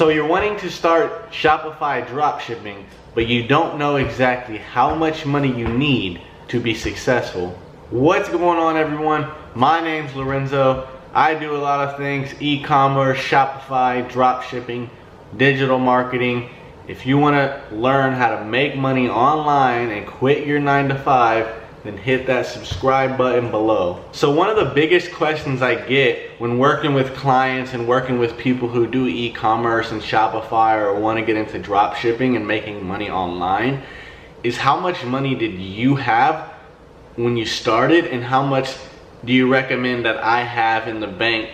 So you're wanting to start Shopify dropshipping, but you don't know exactly how much money you need to be successful. What's going on, everyone? My name's Lorenzo. I do a lot of things: e-commerce, Shopify, dropshipping, digital marketing. If you want to learn how to make money online and quit your 9-to-5, then hit that subscribe button below. So one of the biggest questions I get when working with clients and working with people who do e-commerce and Shopify or want to get into drop shipping and making money online is, how much money did you have when you started, and how much do you recommend that I have in the bank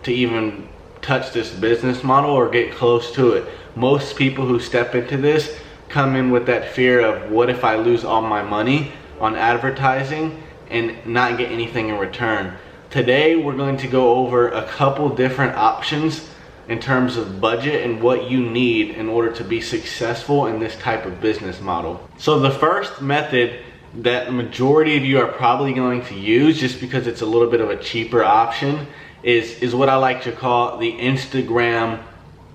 to even touch this business model or get close to it? Most people who step into this come in with that fear of, what if I lose all my money on advertising and not get anything in return? Today we're going to go over a couple different options in terms of budget and what you need in order to be successful in this type of business model. So the first method that the majority of you are probably going to use, just because it's a little bit of a cheaper option, is what I like to call the Instagram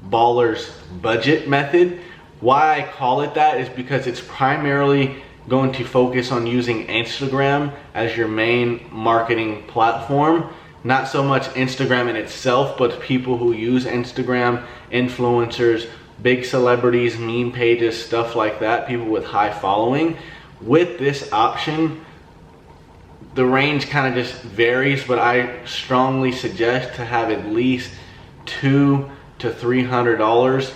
Ballers budget method. Why I call it that is because it's primarily going to focus on using Instagram as your main marketing platform. Not so much Instagram in itself, but people who use Instagram, influencers, big celebrities, meme pages, stuff like that, people with high following. With this option, the range kind of just varies, but I strongly suggest to have at least $200 to $300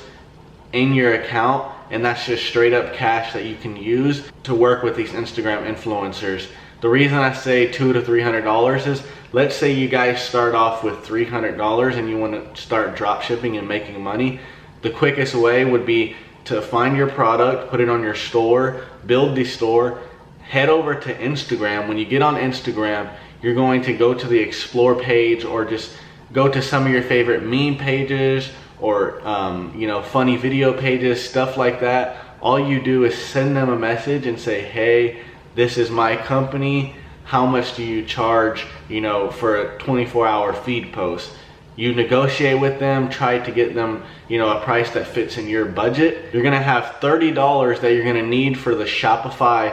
in your account, and that's just straight up cash that you can use to work with these Instagram influencers. The reason I say $200 to $300 is, let's say you guys start off with $300 and you want to start drop shipping and making money. The quickest way would be to find your product, put it on your store, build the store, head over to Instagram. When you get on Instagram, you're going to go to the explore page, or just go to some of your favorite meme pages or funny video pages, stuff like that. All you do is send them a message and say, hey, this is my company. How much do you charge, for a 24-hour feed post? You negotiate with them, try to get them, a price that fits in your budget. You're gonna have $30 that you're gonna need for the Shopify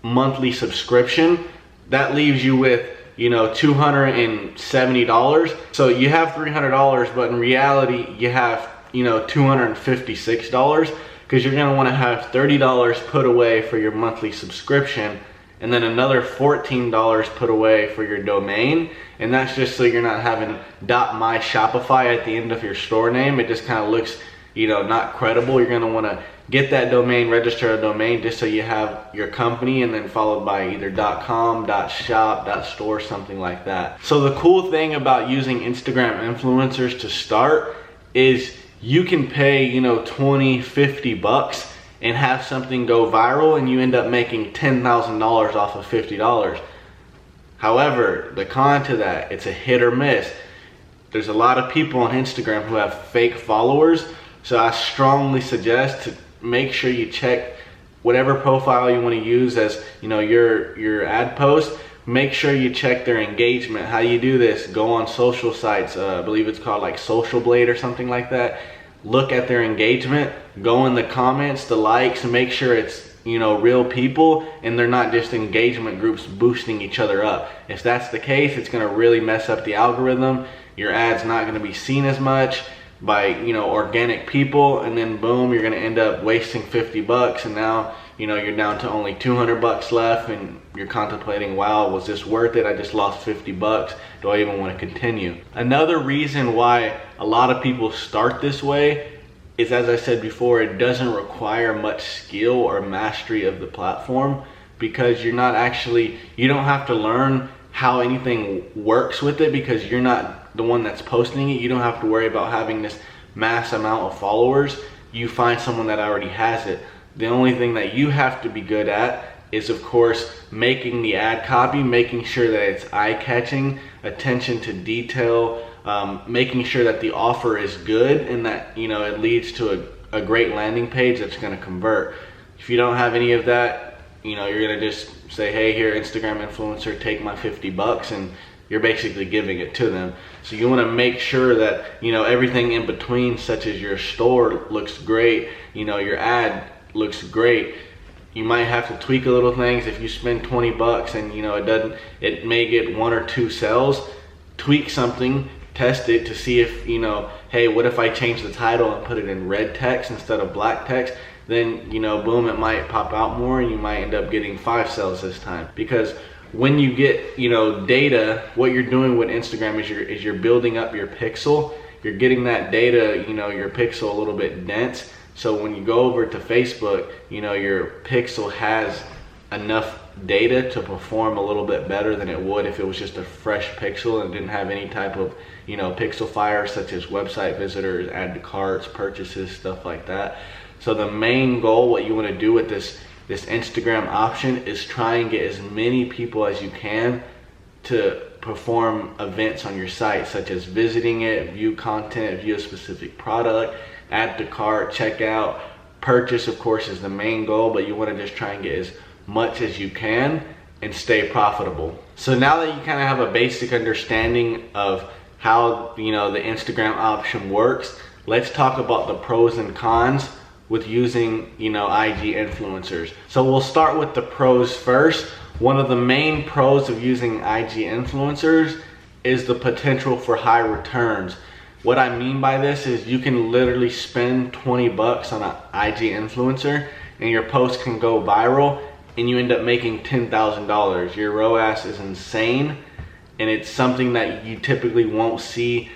monthly subscription. That leaves you with, $270. So you have $300, but in reality, you have, $256, because you're gonna wanna have $30 put away for your monthly subscription, and then another $14 put away for your domain. And that's just so you're not having .myshopify at the end of your store name. It just kind of looks, not credible. You're gonna wanna get that domain, register a domain, just so you have your company, and then followed by either .com, .shop, .store, something like that. So the cool thing about using Instagram influencers to start is you can pay, $20, $50 and have something go viral, and you end up making $10,000 off of $50. However, the con to that, it's a hit or miss. There's a lot of people on Instagram who have fake followers, so I strongly suggest to make sure you check whatever profile you want to use as your ad post. Make sure you check their engagement. How you do this? Go on social sites. I believe it's called like Social Blade or something like that. Look at their engagement. Go in the comments, the likes, and make sure it's real people, and they're not just engagement groups boosting each other up. If that's the case, it's going to really mess up the algorithm. Your ad's not going to be seen as much by organic people, and then boom, you're going to end up wasting $50, and now you're down to only $200 left, and you're contemplating, wow, was this worth it? I just lost $50. Do I even want to continue? Another reason why a lot of people start this way is, as I said before, it doesn't require much skill or mastery of the platform, because you don't have to learn how anything works with it, because you're not the one that's posting it. You don't have to worry about having this mass amount of followers. You find someone that already has it. The only thing that you have to be good at is, of course, making the ad copy, making sure that it's eye-catching, attention to detail, making sure that the offer is good, and that it leads to a great landing page that's going to convert. If you don't have any of that, you're going to just say, hey, here, Instagram influencer, take my $50, and you're basically giving it to them. So you want to make sure that, you know, everything in between, such as your store looks great, you know, your ad looks great. You might have to tweak a little things. If you spend 20 bucks and, you know, it may get 1 or 2 sales, tweak something, test it to see if, you know, hey, what if I change the title and put it in red text instead of black text? Then, you know, boom, it might pop out more and you might end up getting 5 sales this time. Because when you get, you know, data, what you're doing with Instagram is you're building up your pixel. You're getting that data, you know, your pixel a little bit dense. So when you go over to Facebook, you know, your pixel has enough data to perform a little bit better than it would if it was just a fresh pixel and didn't have any type of, you know, pixel fire, such as website visitors, add to carts, purchases, stuff like that. So the main goal, what you want to do with this Instagram option, is try and get as many people as you can to perform events on your site, such as visiting it, view content, view a specific product, add to cart, checkout, purchase, of course, is the main goal, but you want to just try and get as much as you can and stay profitable. So now that you kind of have a basic understanding of how, you know, the Instagram option works, let's talk about the pros and cons with using, you know, IG influencers. So we'll start with the pros first. One of the main pros of using IG influencers is the potential for high returns. What I mean by this is you can literally spend 20 bucks on an IG influencer and your post can go viral and you end up making $10,000. Your ROAS is insane, and it's something that you typically won't see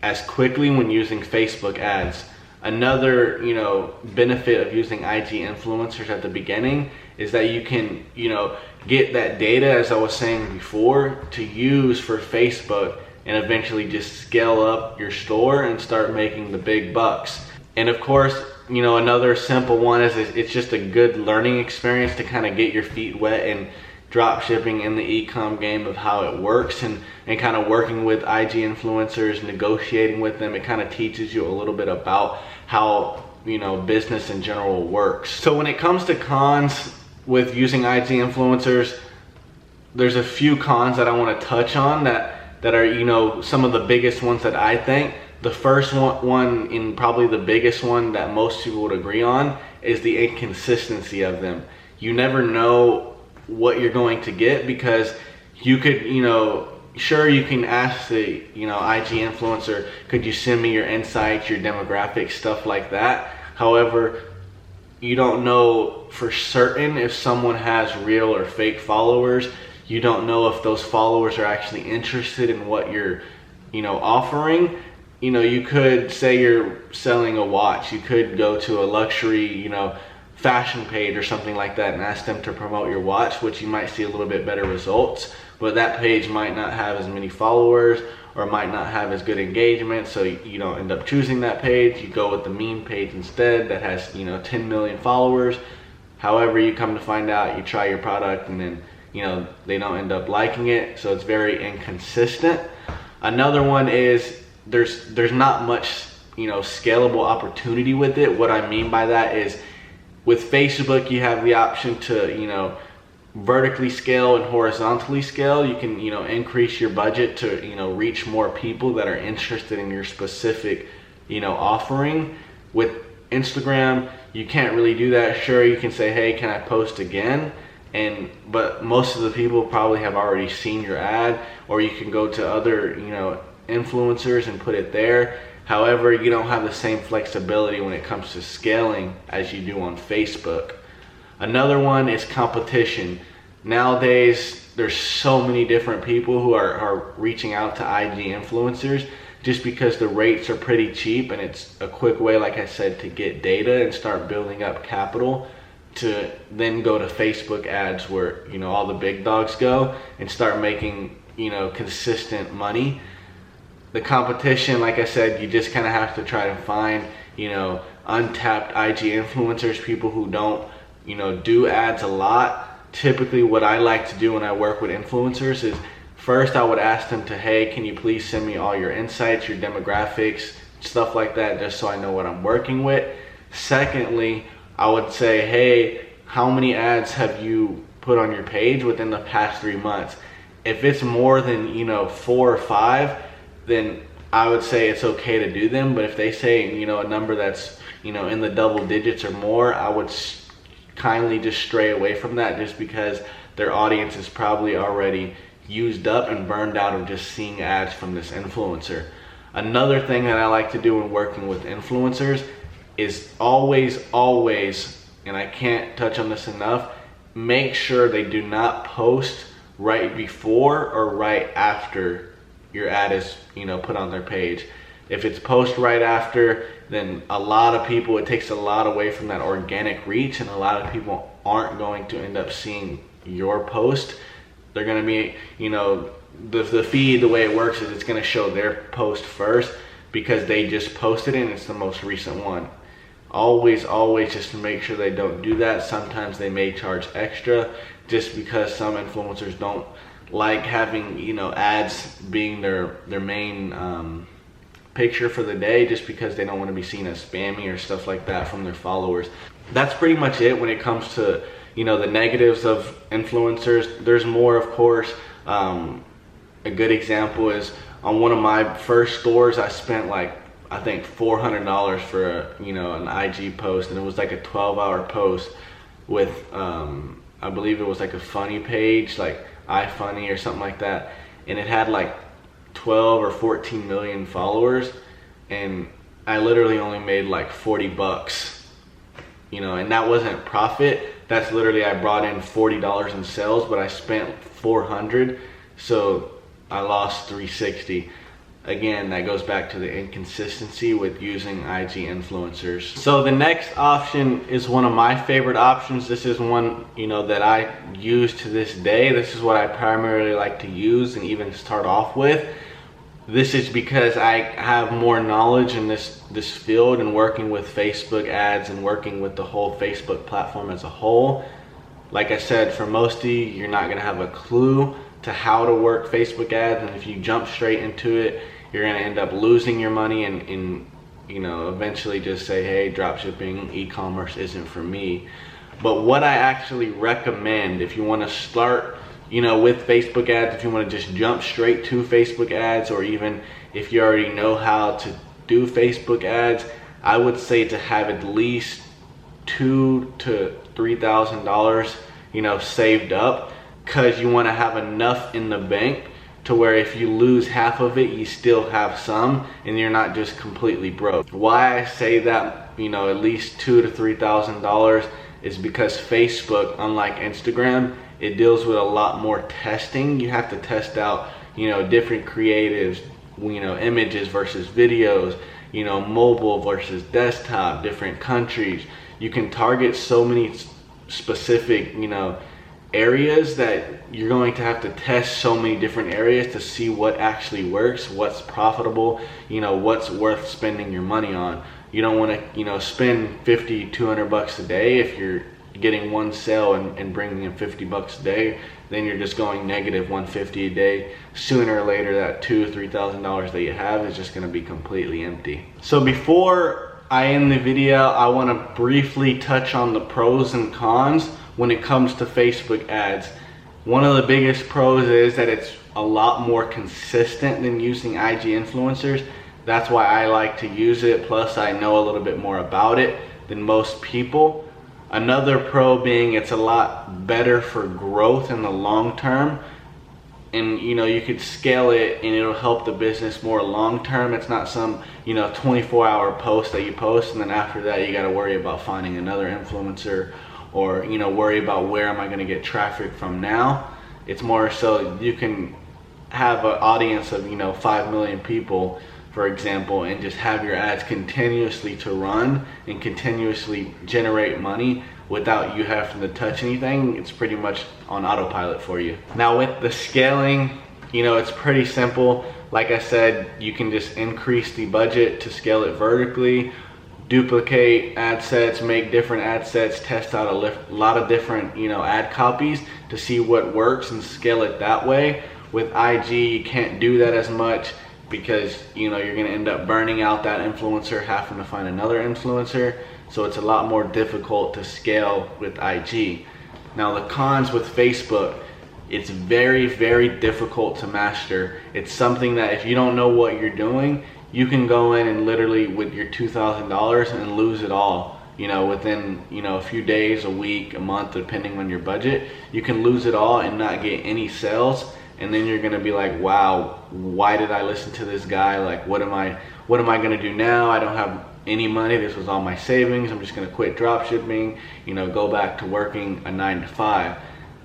as quickly when using Facebook ads. Another, you know, benefit of using IG influencers at the beginning is that you can, you know, get that data, as I was saying before, to use for Facebook and eventually just scale up your store and start making the big bucks. And of course, you know, another simple one is it's just a good learning experience to kind of get your feet wet in drop shipping in the Ecom game of how it works, and kind of working with IG influencers, negotiating with them. It kind of teaches you a little bit about how, you know, business in general works. So when it comes to cons with using IG influencers, there's a few cons that I want to touch on that are, you know, some of the biggest ones that I think. The first one, and probably the biggest one that most people would agree on, is the inconsistency of them. You never know what you're going to get, because you could, you know, sure, you can ask the, you know, IG influencer, could you send me your insights, your demographics, stuff like that. However, you don't know for certain if someone has real or fake followers. You don't know if those followers are actually interested in what you're, you know, offering. You know, you could say you're selling a watch. You could go to a luxury, you know, fashion page or something like that and ask them to promote your watch, which you might see a little bit better results, but that page might not have as many followers or might not have as good engagement, so you don't end up choosing that page. You go with the meme page instead that has, you know, 10 million followers. However, you come to find out, you try your product and then, you know, they don't end up liking it, so it's very inconsistent. Another one is there's not much, you know, scalable opportunity with it. What I mean by that is, with Facebook, you have the option to, you know, vertically scale and horizontally scale. You can, you know, increase your budget to, you know, reach more people that are interested in your specific, you know, offering. With Instagram, you can't really do that. Sure, you can say, hey, can I post again? But most of the people probably have already seen your ad, or you can go to other, you know, influencers and put it there. However, you don't have the same flexibility when it comes to scaling as you do on Facebook. Another one is competition. Nowadays, there's so many different people who are reaching out to IG influencers just because the rates are pretty cheap, and it's a quick way, like I said, to get data and start building up capital to then go to Facebook ads where, you know, all the big dogs go and start making, you know, consistent money. The competition, like I said, you just kind of have to try to find, you know, untapped IG influencers, people who don't, you know, do ads a lot. Typically what I like to do when I work with influencers is, first I would ask them to, hey, can you please send me all your insights, your demographics, stuff like that, just so I know what I'm working with. Secondly, I would say, hey, how many ads have you put on your page within the past 3 months? If it's more than, you know, 4 or 5, then I would say it's okay to do them. But if they say, you know, a number that's, you know, in the double digits or more, I would kindly just stray away from that, just because their audience is probably already used up and burned out of just seeing ads from this influencer. Another thing that I like to do when working with influencers is always, and I can't touch on this enough, make sure they do not post right before or right after your ad is, you know, put on their page. If it's post right after, then a lot of people, it takes a lot away from that organic reach, and a lot of people aren't going to end up seeing your post. They're going to be, you know, the feed, the way it works is it's going to show their post first because they just posted it and it's the most recent one. Always just to make sure they don't do that. Sometimes they may charge extra just because some influencers don't like having, you know, ads being their main picture for the day, just because they don't want to be seen as spammy or stuff like that from their followers. That's pretty much it when it comes to, you know, the negatives of influencers. There's more, of course. A good example is on one of my first stores, I spent like, I think $400 for a, you know, an IG post, and it was like a 12-hour post with I believe it was like a funny page, like iFunny or something like that, and it had like 12 or 14 million followers, and I literally only made like 40 bucks, you know, and that wasn't profit. That's literally, I brought in $40 in sales, but I spent 400, so I lost 360. Again, that goes back to the inconsistency with using IG influencers. So the next option is one of my favorite options. This is one, you know, that I use to this day. This is what I primarily like to use and even start off with. This is because I have more knowledge in this field and working with Facebook ads and working with the whole Facebook platform as a whole. Like I said, for most of you, you're not gonna have a clue to how to work Facebook ads, and if you jump straight into it, you're gonna end up losing your money and you know, eventually just say, hey, dropshipping, e-commerce isn't for me. But what I actually recommend, if you wanna start, you know, with Facebook ads, if you wanna just jump straight to Facebook ads, or even if you already know how to do Facebook ads, I would say to have at least $2,000 to $3,000, you know, saved up, because you want to have enough in the bank to where if you lose half of it, you still have some and you're not just completely broke. Why I say that, you know, at least $2,000 to $3,000 is because Facebook, unlike Instagram, it deals with a lot more testing. You have to test out, you know, different creatives, you know, images versus videos, you know, mobile versus desktop, different countries. You can target so many specific, you know, areas that you're going to have to test so many different areas to see what actually works, what's profitable, you know, what's worth spending your money on. You don't want to, you know, spend 50, 200 bucks a day. If you're getting one sale and bringing in 50 bucks a day, then you're just going negative 150 a day. Sooner or later, that $2,000 or $3,000 that you have is just going to be completely empty. So before I end the video, I want to briefly touch on the pros and cons when it comes to Facebook ads. One of the biggest pros is that it's a lot more consistent than using IG influencers. That's why I like to use it. Plus, I know a little bit more about it than most people. Another pro being it's a lot better for growth in the long term. And you know, you could scale it and it'll help the business more long term. It's not some, you know, 24-hour post that you post and then after that you got to worry about finding another influencer, or, you know, worry about where am I going to get traffic from now. It's more so you can have an audience of, you know, 5 million people, for example, and just have your ads continuously to run and continuously generate money without you having to touch anything. It's pretty much on autopilot for you. Now with the scaling, you know, it's pretty simple. Like I said, you can just increase the budget to scale it vertically, duplicate ad sets, make different ad sets, test out a lot of different, you know, ad copies to see what works and scale it that way. With IG, you can't do that as much because, you know, you're going to end up burning out that influencer, having to find another influencer. So it's a lot more difficult to scale with IG. Now the cons with Facebook, It's very, very difficult to master. It's something that if you don't know what you're doing, you can go in and literally with your $2,000 and lose it all. You know, within, you know, a few days, a week, a month, depending on your budget, you can lose it all and not get any sales. And then you're gonna be like, wow, why did I listen to this guy? Like, what am I gonna do now? I don't have any money. This was all my savings. I'm just gonna quit drop shipping, you know, go back to working a 9 to 5.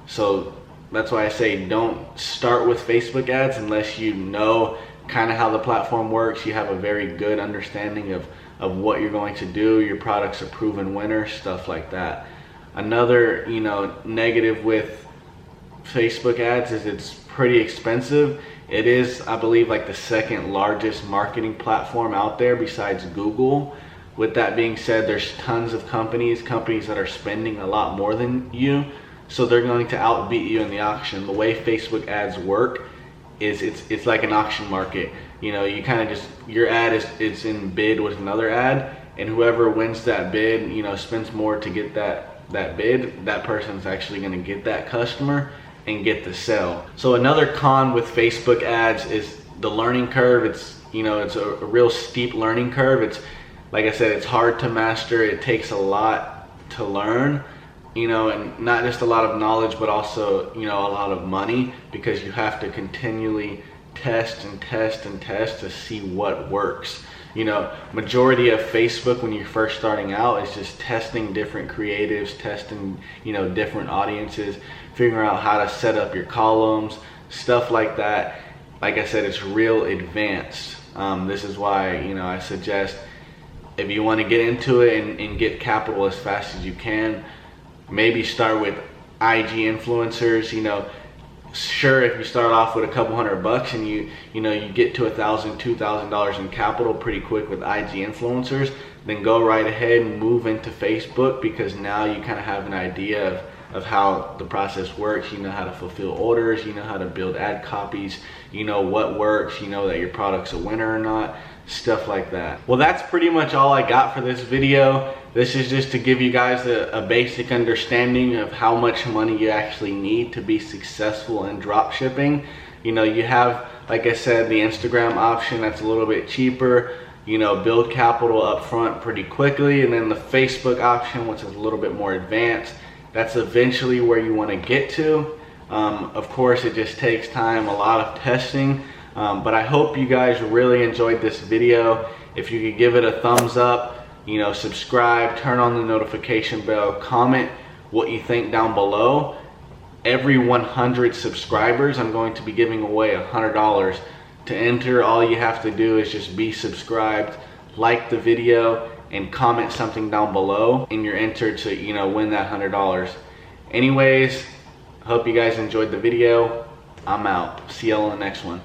So that's why I say don't start with Facebook ads unless you know kind of how the platform works. You have a very good understanding of what you're going to do. Your product's a proven winner, stuff like that. Another, you know, negative with Facebook ads is it's pretty expensive. It is, I believe, like the second largest marketing platform out there besides Google. With that being said, there's tons of companies that are spending a lot more than you. So they're going to outbeat you in the auction. The way Facebook ads work is it's like an auction market. You know, you kind of just, your ad is in bid with another ad, and whoever wins that bid, you know, spends more to get that bid, that person's actually going to get that customer and get the sale. So another con with Facebook ads is the learning curve. It's, you know, it's a real steep learning curve. It's, like I said, it's hard to master. It takes a lot to learn. You know, and not just a lot of knowledge, but also, you know, a lot of money, because you have to continually test and test and test to see what works. You know, majority of Facebook when you're first starting out is just testing different creatives, testing, you know, different audiences, figuring out how to set up your columns, stuff like that. Like I said, it's real advanced. This is why, you know, I suggest if you want to get into it and get capital as fast as you can, maybe start with IG influencers. You know, sure, if you start off with a couple $100 and you get to $1,000, $2,000 in capital pretty quick with IG influencers, then go right ahead and move into Facebook, because now you kind of have an idea of how the process works. You know how to fulfill orders, you know how to build ad copies, you know what works, you know that your product's a winner or not, stuff like that. Well, that's pretty much all I got for this video. This is just to give you guys a basic understanding of how much money you actually need to be successful in drop shipping. You know, you have, like I said, the Instagram option that's a little bit cheaper. You know, build capital up front pretty quickly, and then the Facebook option, which is a little bit more advanced. That's eventually where you want to get to. Of course, it just takes time, a lot of testing. But I hope you guys really enjoyed this video. If you could give it a thumbs up, you know, subscribe, turn on the notification bell, comment what you think down below. Every 100 subscribers, I'm going to be giving away $100. To enter, all you have to do is just be subscribed, like the video, and comment something down below, and you're entered to, you know, win that $100. Anyways, hope you guys enjoyed the video. I'm out. See y'all in the next one.